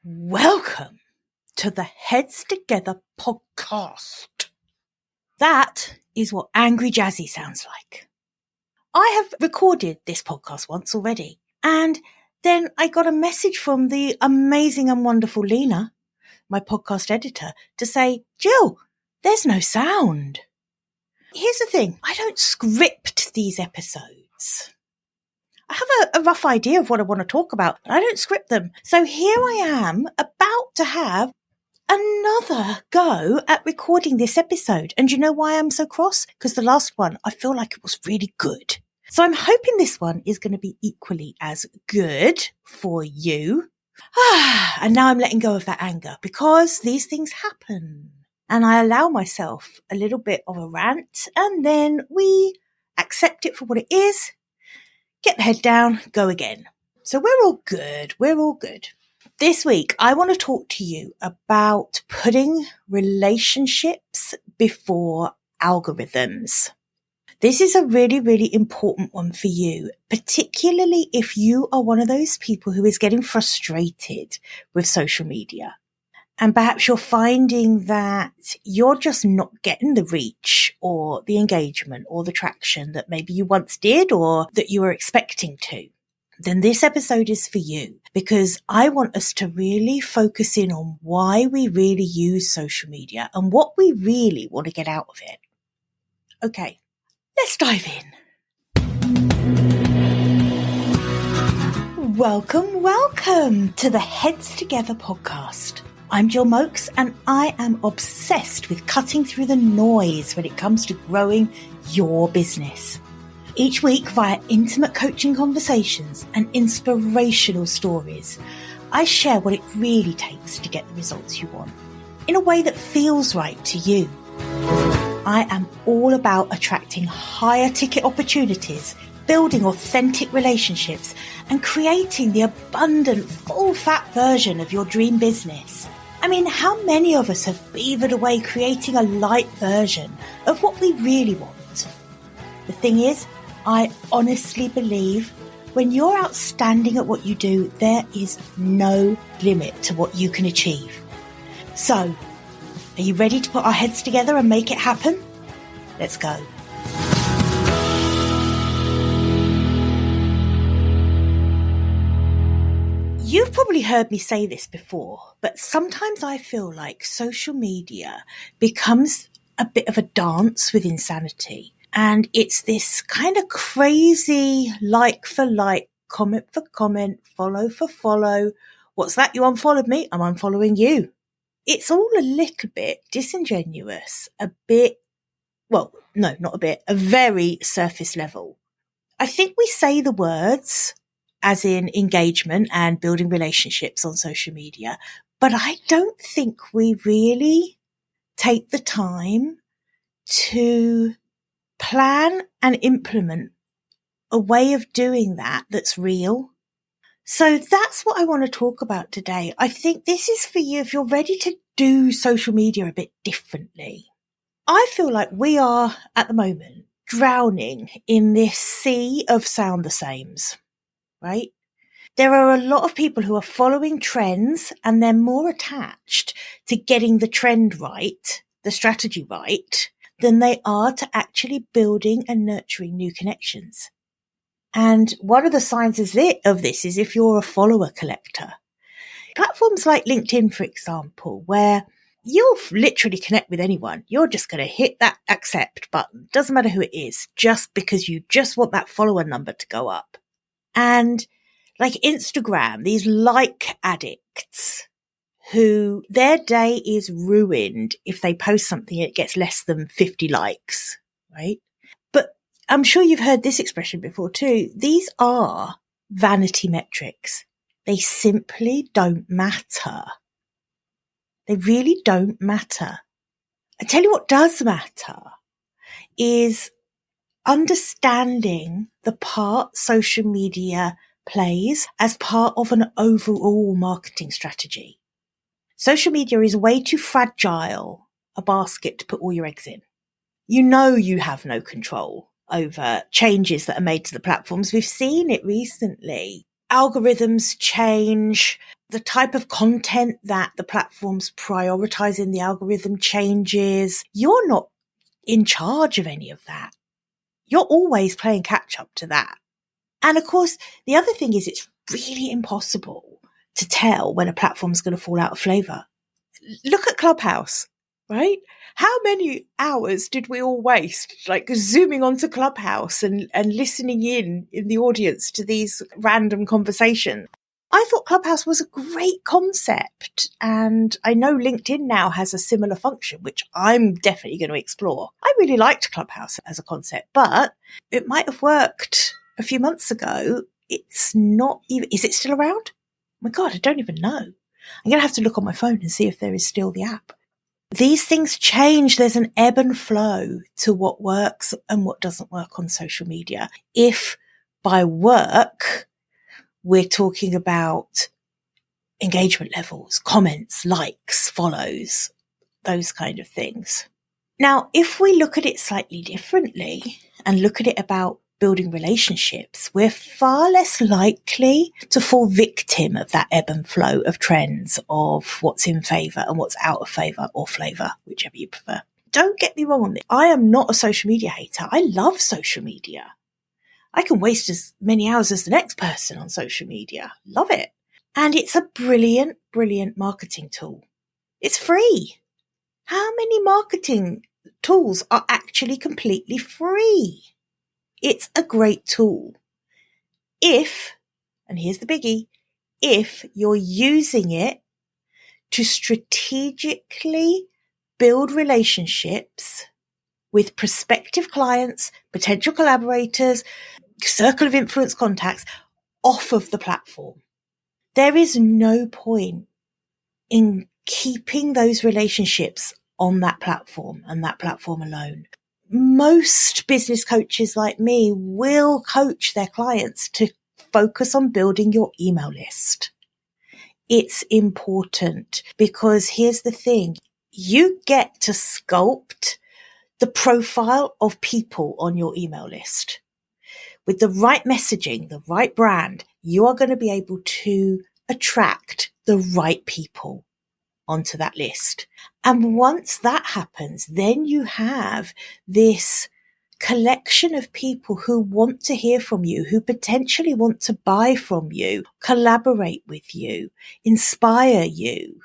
Welcome to the Heads Together podcast. That is what Angry Jazzy sounds like. I have recorded this podcast once already, and then I got a message from the amazing and wonderful Lena, my podcast editor, to say, Jill, there's no sound. Here's the thing, I don't script these episodes. I have a rough idea of what I want to talk about, but I don't script them. So here I am about to have another go at recording this episode. And you know why I'm so cross? Because the last one, I feel like it was really good. So I'm hoping this one is going to be equally as good for you. And now I'm letting go of that anger because these things happen. And I allow myself a little bit of a rant, and then we accept it for what it is. Get the head down, go again. So we're all good. We're all good. This week, I want to talk to you about putting relationships before algorithms. This is a really, really important one for you, particularly if you are one of those people who is getting frustrated with social media. And perhaps you're finding that you're just not getting the reach or the engagement or the traction that maybe you once did or that you were expecting to. Then this episode is for you, because I want us to really focus in on why we really use social media and what we really want to get out of it. Okay, let's dive in. Welcome to the Heads Together podcast. I'm Jill Mokes, and I am obsessed with cutting through the noise when it comes to growing your business. Each week, via intimate coaching conversations and inspirational stories, I share what it really takes to get the results you want in a way that feels right to you. I am all about attracting higher ticket opportunities, building authentic relationships, and creating the abundant, full-fat version of your dream business. I mean, how many of us have beavered away creating a light version of what we really want? The thing is, I honestly believe when you're outstanding at what you do, there is no limit to what you can achieve. So, are you ready to put our heads together and make it happen? Let's go. You've probably heard me say this before, but sometimes I feel like social media becomes a bit of a dance with insanity. And it's this kind of crazy like for like, comment for comment, follow for follow. What's that? You unfollowed me? I'm unfollowing you. It's all a little bit disingenuous, a very surface level. I think we say the words, as in engagement and building relationships on social media, but I don't think we really take the time to plan and implement a way of doing that that's real. So that's what I want to talk about today. I think this is for you if you're ready to do social media a bit differently. I feel like we are at the moment drowning in this sea of sound the sames. Right? There are a lot of people who are following trends, and they're more attached to getting the trend right, the strategy right, than they are to actually building and nurturing new connections. And one of the signs of this is if you're a follower collector. Platforms like LinkedIn, for example, where you'll literally connect with anyone. You're just going to hit that accept button. Doesn't matter who it is, just because you just want that follower number to go up. And like Instagram, these like addicts who their day is ruined if they post something and it gets less than 50 likes, right? But I'm sure you've heard this expression before too. These are vanity metrics. They simply don't matter. They really don't matter. I tell you what does matter is understanding the part social media plays as part of an overall marketing strategy. Social media is way too fragile a basket to put all your eggs in. You know you have no control over changes that are made to the platforms. We've seen it recently. Algorithms change, the type of content that the platforms prioritize in the algorithm changes. You're not in charge of any of that. You're always playing catch up to that. And of course, the other thing is it's really impossible to tell when a platform's going to fall out of flavor. Look at Clubhouse, right? How many hours did we all waste, like zooming onto Clubhouse and listening in the audience to these random conversations? I thought Clubhouse was a great concept, and I know LinkedIn now has a similar function, which I'm definitely going to explore. I really liked Clubhouse as a concept, but it might have worked a few months ago. It's not even, is it still around? Oh my God, I don't even know. I'm going to have to look on my phone and see if there is still the app. These things change. There's an ebb and flow to what works and what doesn't work on social media. If by work, we're talking about engagement levels, comments, likes, follows, those kind of things. Now, if we look at it slightly differently and look at it about building relationships, we're far less likely to fall victim of that ebb and flow of trends of what's in favour and what's out of favour or flavour, whichever you prefer. Don't get me wrong on this. I am not a social media hater. I love social media. I can waste as many hours as the next person on social media. Love it. And it's a brilliant, brilliant marketing tool. It's free. How many marketing tools are actually completely free? It's a great tool. If, and here's the biggie, if you're using it to strategically build relationships with prospective clients, potential collaborators, circle of influence contacts off of the platform. There is no point in keeping those relationships on that platform and that platform alone. Most business coaches like me will coach their clients to focus on building your email list. It's important because here's the thing. You get to sculpt the profile of people on your email list. With the right messaging, the right brand, you are going to be able to attract the right people onto that list. And once that happens, then you have this collection of people who want to hear from you, who potentially want to buy from you, collaborate with you, inspire you.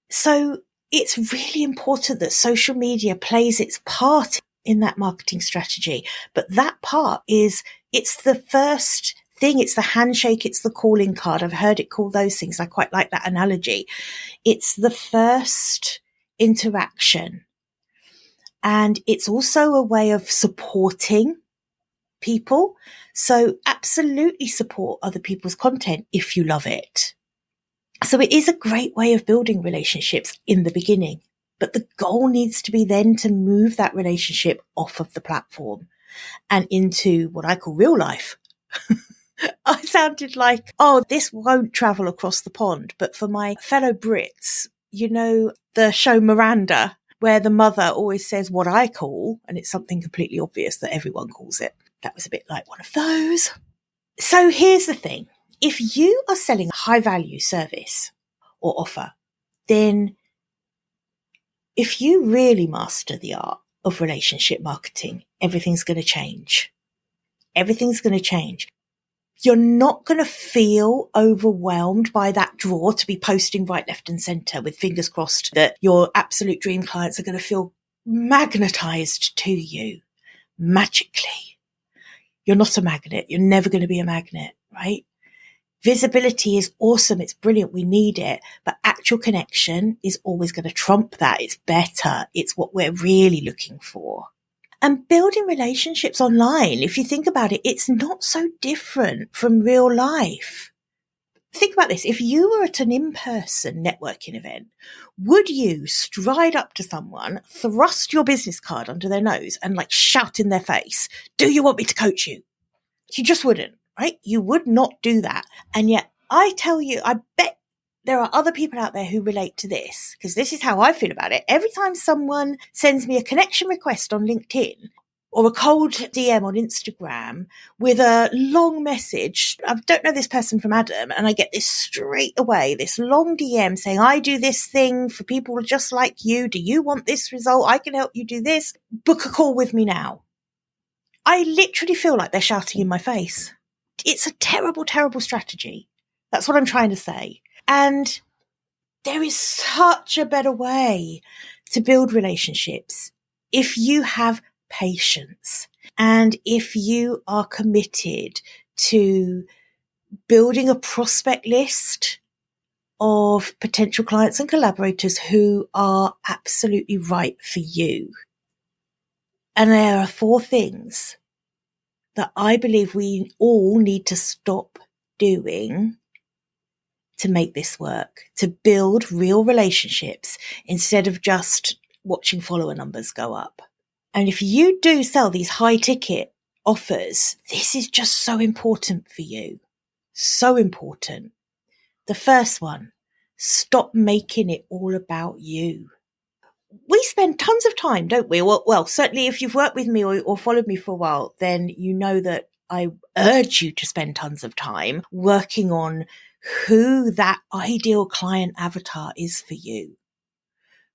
So it's really important that social media plays its part in that marketing strategy. But that part is, it's the first thing. It's the handshake. It's the calling card. I've heard it called those things. I quite like that analogy. It's the first interaction. And it's also a way of supporting people. So absolutely support other people's content if you love it. So it is a great way of building relationships in the beginning. But the goal needs to be then to move that relationship off of the platform and into what I call real life. I sounded like, oh, this won't travel across the pond. But for my fellow Brits, you know, the show Miranda, where the mother always says what I call, and it's something completely obvious that everyone calls it. That was a bit like one of those. So here's the thing. If you are selling a high value service or offer, then if you really master the art of relationship marketing, everything's going to change. Everything's going to change. You're not going to feel overwhelmed by that draw to be posting right, left and center with fingers crossed that your absolute dream clients are going to feel magnetized to you magically. You're not a magnet. You're never going to be a magnet, right? Visibility is awesome. It's brilliant. We need it. But actual connection is always going to trump that. It's better. It's what we're really looking for. And building relationships online, if you think about it, it's not so different from real life. Think about this. If you were at an in-person networking event, would you stride up to someone, thrust your business card under their nose and like shout in their face, "Do you want me to coach you?" You just wouldn't. Right? You would not do that. And yet I tell you, I bet there are other people out there who relate to this because this is how I feel about it. Every time someone sends me a connection request on LinkedIn, or a cold DM on Instagram with a long message. I don't know this person from Adam, and I get this straight away, this long DM saying, I do this thing for people just like you. Do you want this result? I can help you do this. Book a call with me now. I literally feel like they're shouting in my face. It's a terrible, terrible strategy. That's what I'm trying to say. And there is such a better way to build relationships if you have patience and if you are committed to building a prospect list of potential clients and collaborators who are absolutely right for you. And there are 4 things that I believe we all need to stop doing to make this work, to build real relationships instead of just watching follower numbers go up. And if you do sell these high ticket offers, this is just so important for you. So important. The first one, stop making it all about you. We spend tons of time, don't we? Well, certainly if you've worked with me or followed me for a while, then you know that I urge you to spend tons of time working on who that ideal client avatar is for you.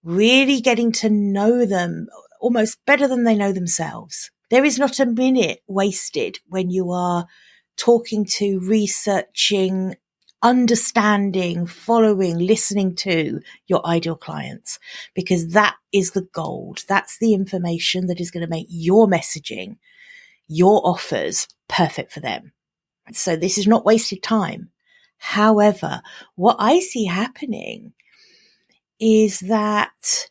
Really getting to know them almost better than they know themselves. There is not a minute wasted when you are talking to, researching, understanding, following, listening to your ideal clients, because that is the gold. That's the information that is going to make your messaging, your offers perfect for them. So this is not wasted time. However, what I see happening is that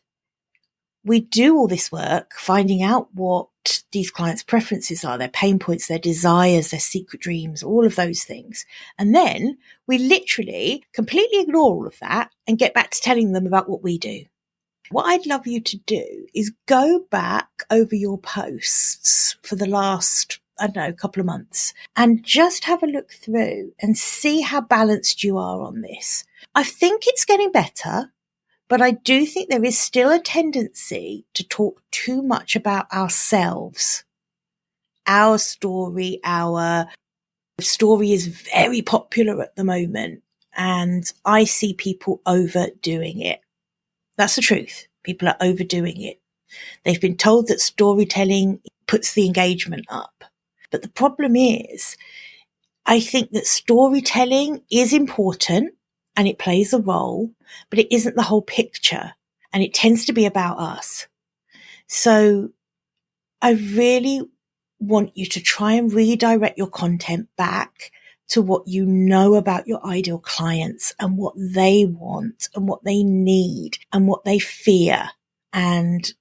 we do all this work finding out what these clients' preferences are, their pain points, their desires, their secret dreams, all of those things. And then we literally completely ignore all of that and get back to telling them about what we do. What I'd love you to do is go back over your posts for the last, couple of months and just have a look through and see how balanced you are on this. I think it's getting better. But I do think there is still a tendency to talk too much about ourselves. Our story is very popular at the moment, and I see people overdoing it. That's the truth. People are overdoing it. They've been told that storytelling puts the engagement up. But the problem is, I think that storytelling is important and it plays a role, but it isn't the whole picture, and it tends to be about us. So I really want you to try and redirect your content back to what you know about your ideal clients and what they want and what they need and what they fear and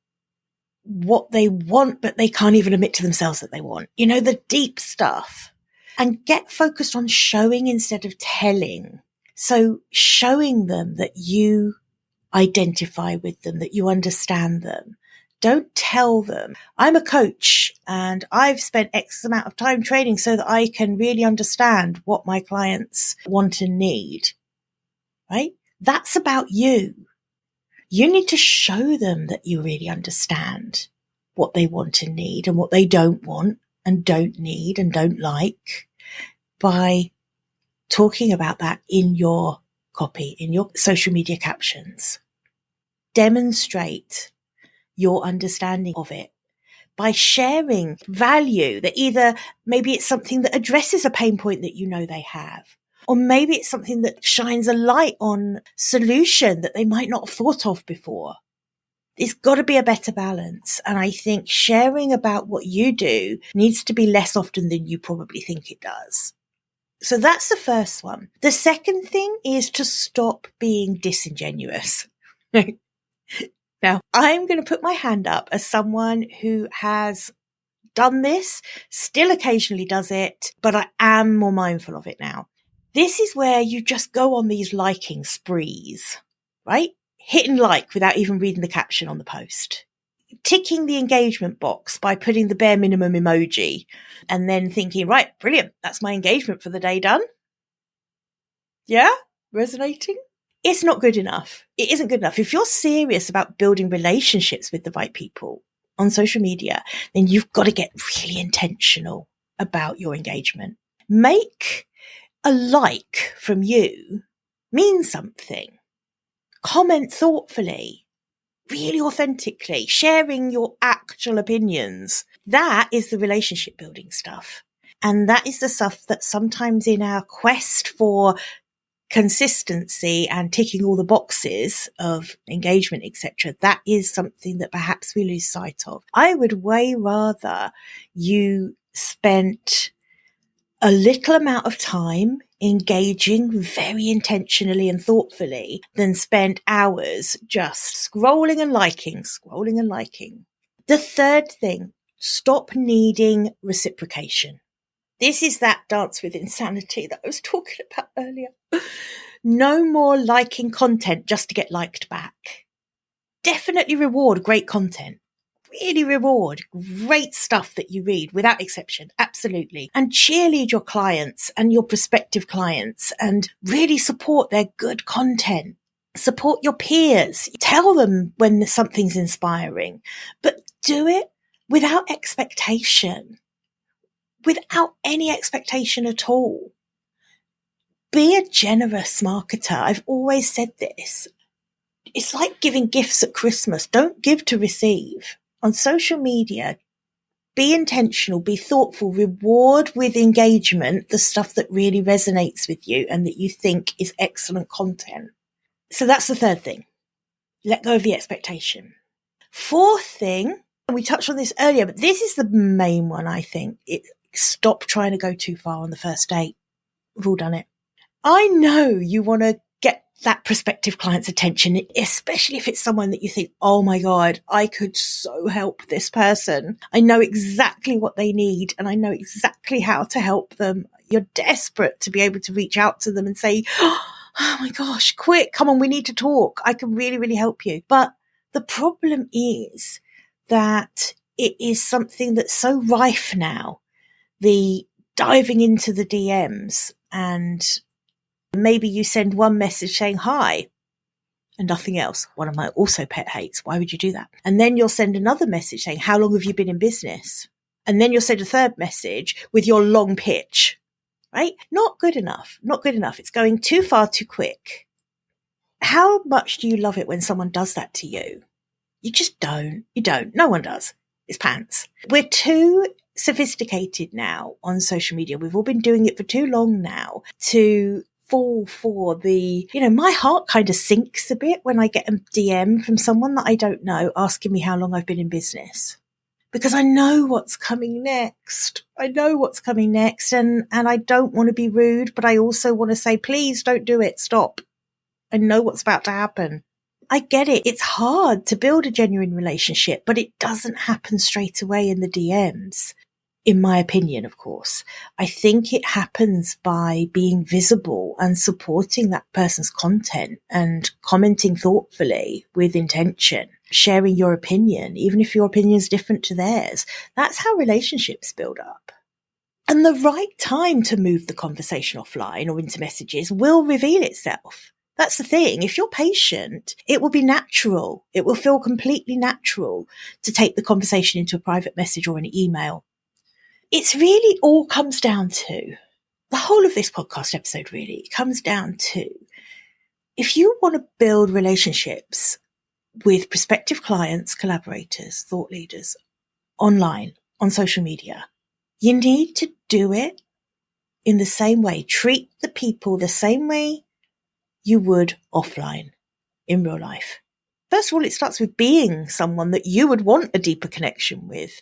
what they want, but they can't even admit to themselves that they want. You know, the deep stuff. And get focused on showing instead of telling. So showing them that you identify with them, that you understand them. Don't tell them, I'm a coach and I've spent X amount of time training so that I can really understand what my clients want and need, right? That's about you. You need to show them that you really understand what they want and need and what they don't want and don't need and don't like by talking about that in your copy, in your social media captions. Demonstrate your understanding of it by sharing value that either maybe it's something that addresses a pain point that you know they have, or maybe it's something that shines a light on solution that they might not have thought of before. There's got to be a better balance. And I think sharing about what you do needs to be less often than you probably think it does. So that's the first one. The second thing is to stop being disingenuous. Now, I'm going to put my hand up as someone who has done this, still occasionally does it, but I am more mindful of it now. This is where you just go on these liking sprees, right? Hit and like without even reading the caption on the post. Ticking the engagement box by putting the bare minimum emoji and then thinking, right, brilliant, that's my engagement for the day done. Yeah? Resonating? It's not good enough. It isn't good enough. If you're serious about building relationships with the right people, on social media, then you've got to get really intentional about your engagement. Make a like from you mean something. Comment thoughtfully, really authentically, sharing your actual opinions. That is the relationship building stuff. And that is the stuff that sometimes in our quest for consistency and ticking all the boxes of engagement, etc., that is something that perhaps we lose sight of. I would way rather you spent a little amount of time engaging very intentionally and thoughtfully than spend hours just scrolling and liking. The third thing, stop needing reciprocation. This is that dance with insanity that I was talking about earlier. No more liking content just to get liked back. Definitely reward great content. Really reward great stuff that you read without exception. Absolutely. And cheerlead your clients and your prospective clients and really support their good content. Support your peers. Tell them when something's inspiring, but do it without expectation. Without any expectation at all. Be a generous marketer. I've always said this. It's like giving gifts at Christmas. Don't give to receive. On social media, be intentional, be thoughtful, reward with engagement the stuff that really resonates with you and that you think is excellent content. So that's the third thing. Let go of the expectation. Fourth thing, and we touched on this earlier, but this is the main one, I think. Stop trying to go too far on the first date. We've all done it. I know you want to get that prospective client's attention, especially if it's someone that you think, oh my God, I could so help this person. I know exactly what they need and I know exactly how to help them. You're desperate to be able to reach out to them and say, oh my gosh, quick, come on, we need to talk. I can really, really help you. But the problem is that it is something that's so rife now. The diving into the DMs, and maybe you send one message saying hi and nothing else. One of my also pet hates. Why would you do that? And then you'll send another message saying, how long have you been in business? And then you'll send a third message with your long pitch, right? Not good enough. Not good enough. It's going too far too quick. How much do you love it when someone does that to you? You just don't. You don't. No one does. It's pants. We're too sophisticated now on social media. We've all been doing it for too long now to fall for the, my heart kind of sinks a bit when I get a DM from someone that I don't know asking me how long I've been in business. Because I know what's coming next. And I don't want to be rude, but I also want to say, please don't do it. Stop. I know what's about to happen. I get it. It's hard to build a genuine relationship, but it doesn't happen straight away in the DMs. In my opinion, of course. I think it happens by being visible and supporting that person's content and commenting thoughtfully with intention, sharing your opinion, even if your opinion is different to theirs. That's how relationships build up. And the right time to move the conversation offline or into messages will reveal itself. That's the thing. If you're patient, it will be natural. It will feel completely natural to take the conversation into a private message or an email. It's really all comes down to the whole of this podcast episode, really comes down to if you want to build relationships with prospective clients, collaborators, thought leaders online, on social media, you need to do it in the same way. Treat the people the same way you would offline in real life. First of all, it starts with being someone that you would want a deeper connection with.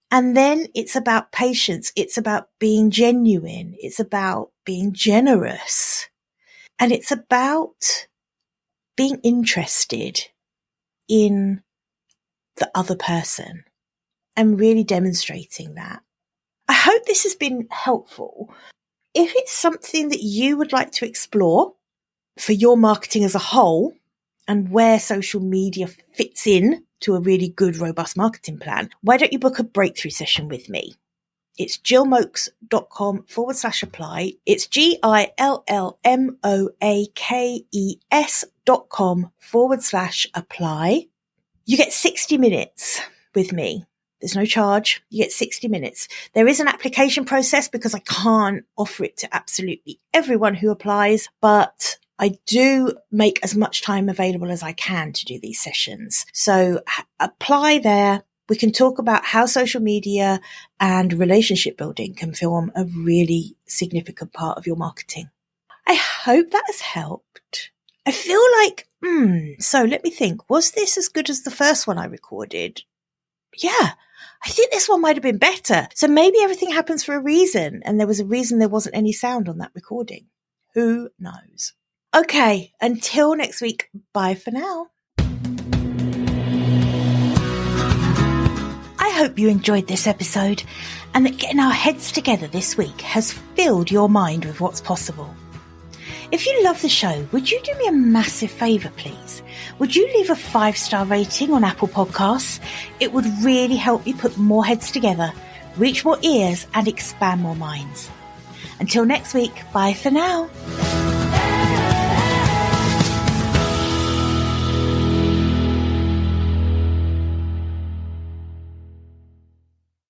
And then it's about patience. It's about being genuine. It's about being generous. And it's about being interested in the other person and really demonstrating that. I hope this has been helpful. If it's something that you would like to explore for your marketing as a whole and where social media fits in to a really good, robust marketing plan, why don't you book a breakthrough session with me? It's jillmoakes.com/apply. It's GILLMOAKES.com/apply. You get 60 minutes with me. There's no charge. You get 60 minutes. There is an application process because I can't offer it to absolutely everyone who applies, but I do make as much time available as I can to do these sessions. So apply there. We can talk about how social media and relationship building can form a really significant part of your marketing. I hope that has helped. I feel like, so let me think. Was this as good as the first one I recorded? Yeah, I think this one might have been better. So maybe everything happens for a reason, and there was a reason there wasn't any sound on that recording. Who knows? Okay, until next week, bye for now. I hope you enjoyed this episode and that getting our heads together this week has filled your mind with what's possible. If you love the show, would you do me a massive favour, please? Would you leave a 5-star rating on Apple Podcasts? It would really help me put more heads together, reach more ears and expand more minds. Until next week, bye for now.